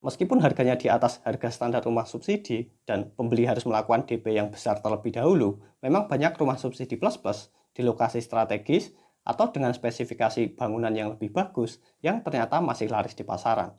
Meskipun harganya di atas harga standar rumah subsidi dan pembeli harus melakukan DP yang besar terlebih dahulu, memang banyak rumah subsidi plus-plus di lokasi strategis atau dengan spesifikasi bangunan yang lebih bagus yang ternyata masih laris di pasaran.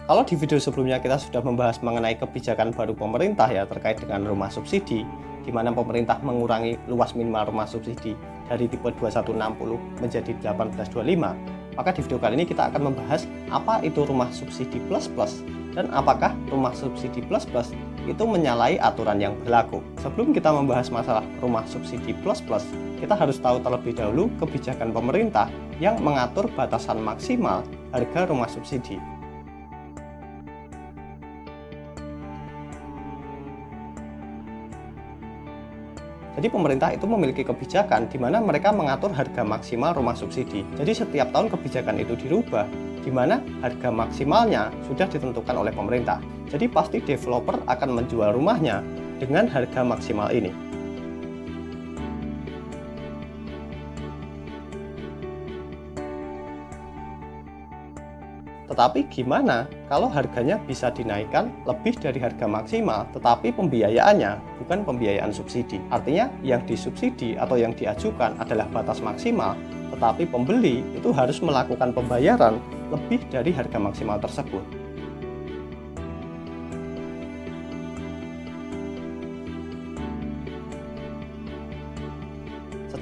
Kalau di video sebelumnya kita sudah membahas mengenai kebijakan baru pemerintah ya terkait dengan rumah subsidi, di mana pemerintah mengurangi luas minimal rumah subsidi dari tipe 2160 menjadi 1825, maka di video kali ini kita akan membahas apa itu rumah subsidi plus-plus dan apakah rumah subsidi plus-plus itu menyalahi aturan yang berlaku. Sebelum kita membahas masalah rumah subsidi plus-plus, kita harus tahu terlebih dahulu kebijakan pemerintah yang mengatur batasan maksimal harga rumah subsidi. Jadi pemerintah itu memiliki kebijakan di mana mereka mengatur harga maksimal rumah subsidi. Jadi setiap tahun kebijakan itu dirubah, di mana harga maksimalnya sudah ditentukan oleh pemerintah. Jadi pasti developer akan menjual rumahnya dengan harga maksimal ini. Tetapi gimana kalau harganya bisa dinaikkan lebih dari harga maksimal, tetapi pembiayaannya bukan pembiayaan subsidi. Artinya yang disubsidi atau yang diajukan adalah batas maksimal, tetapi pembeli itu harus melakukan pembayaran lebih dari harga maksimal tersebut.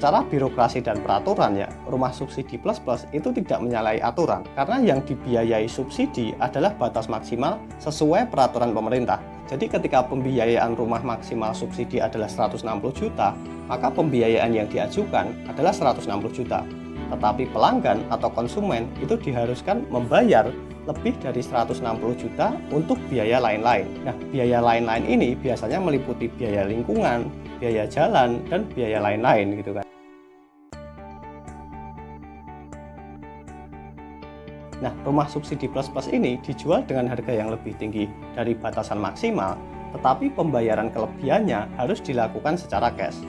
Secara birokrasi dan peraturan ya, rumah subsidi plus-plus itu tidak menyalahi aturan karena yang dibiayai subsidi adalah batas maksimal sesuai peraturan pemerintah. Jadi ketika pembiayaan rumah maksimal subsidi adalah 160 juta, maka pembiayaan yang diajukan adalah 160 juta. Tetapi pelanggan atau konsumen itu diharuskan membayar lebih dari 160 juta untuk biaya lain-lain. Nah, biaya lain-lain ini biasanya meliputi biaya lingkungan, biaya jalan, dan biaya lain-lain gitu kan. Nah, rumah subsidi plus-plus ini dijual dengan harga yang lebih tinggi dari batasan maksimal, tetapi pembayaran kelebihannya harus dilakukan secara cash.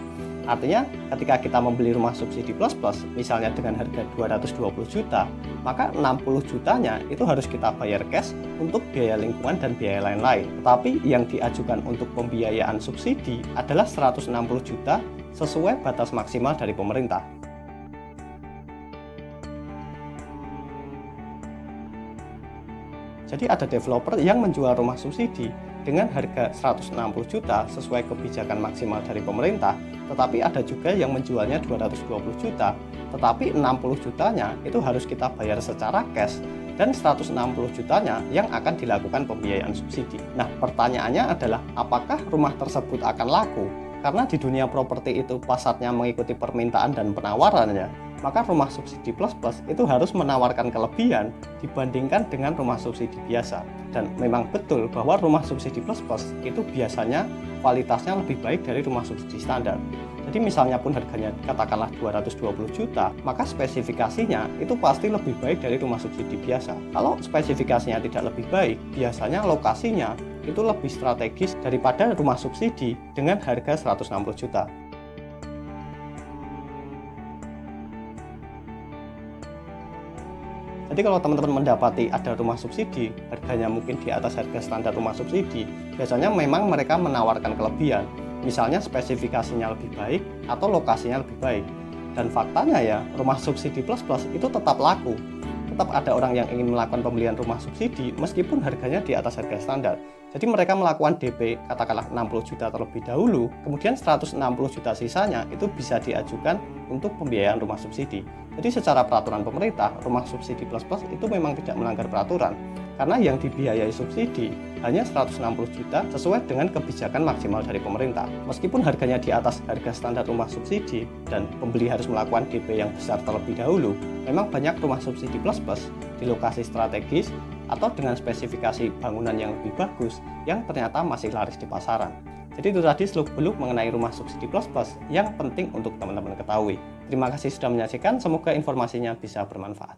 Artinya, ketika kita membeli rumah subsidi plus-plus, misalnya dengan harga 220 juta, maka 60 jutanya itu harus kita bayar cash untuk biaya lingkungan dan biaya lain-lain. Tetapi yang diajukan untuk pembiayaan subsidi adalah 160 juta sesuai batas maksimal dari pemerintah. Jadi ada developer yang menjual rumah subsidi dengan harga 160 juta sesuai kebijakan maksimal dari pemerintah, tetapi ada juga yang menjualnya 220 juta, tetapi 60 jutanya itu harus kita bayar secara cash dan 160 jutanya yang akan dilakukan pembiayaan subsidi. Nah, pertanyaannya adalah apakah rumah tersebut akan laku? Karena di dunia properti itu pasarnya mengikuti permintaan dan penawarannya, maka rumah subsidi plus-plus itu harus menawarkan kelebihan dibandingkan dengan rumah subsidi biasa. Dan memang betul bahwa rumah subsidi plus-plus itu biasanya kualitasnya lebih baik dari rumah subsidi standar. Jadi misalnya pun harganya katakanlah 220 juta, maka spesifikasinya itu pasti lebih baik dari rumah subsidi biasa. Kalau spesifikasinya tidak lebih baik, biasanya lokasinya itu lebih strategis daripada rumah subsidi dengan harga 160 juta. Jadi kalau teman-teman mendapati ada rumah subsidi, harganya mungkin di atas harga standar rumah subsidi, biasanya memang mereka menawarkan kelebihan. Misalnya spesifikasinya lebih baik atau lokasinya lebih baik. Dan faktanya ya, rumah subsidi plus-plus itu tetap laku. Tetap ada orang yang ingin melakukan pembelian rumah subsidi meskipun harganya di atas harga standar. Jadi mereka melakukan DP katakanlah 60 juta terlebih dahulu, kemudian 160 juta sisanya itu bisa diajukan untuk pembiayaan rumah subsidi. Jadi secara peraturan pemerintah, rumah subsidi plus-plus itu memang tidak melanggar peraturan. Karena yang dibiayai subsidi hanya 160 juta sesuai dengan kebijakan maksimal dari pemerintah. Meskipun harganya di atas harga standar rumah subsidi dan pembeli harus melakukan DP yang besar terlebih dahulu, memang banyak rumah subsidi plus-plus di lokasi strategis atau dengan spesifikasi bangunan yang lebih bagus yang ternyata masih laris di pasaran. Jadi itu tadi seluk-beluk mengenai rumah subsidi plus-plus yang penting untuk teman-teman ketahui. Terima kasih sudah menyaksikan, semoga informasinya bisa bermanfaat.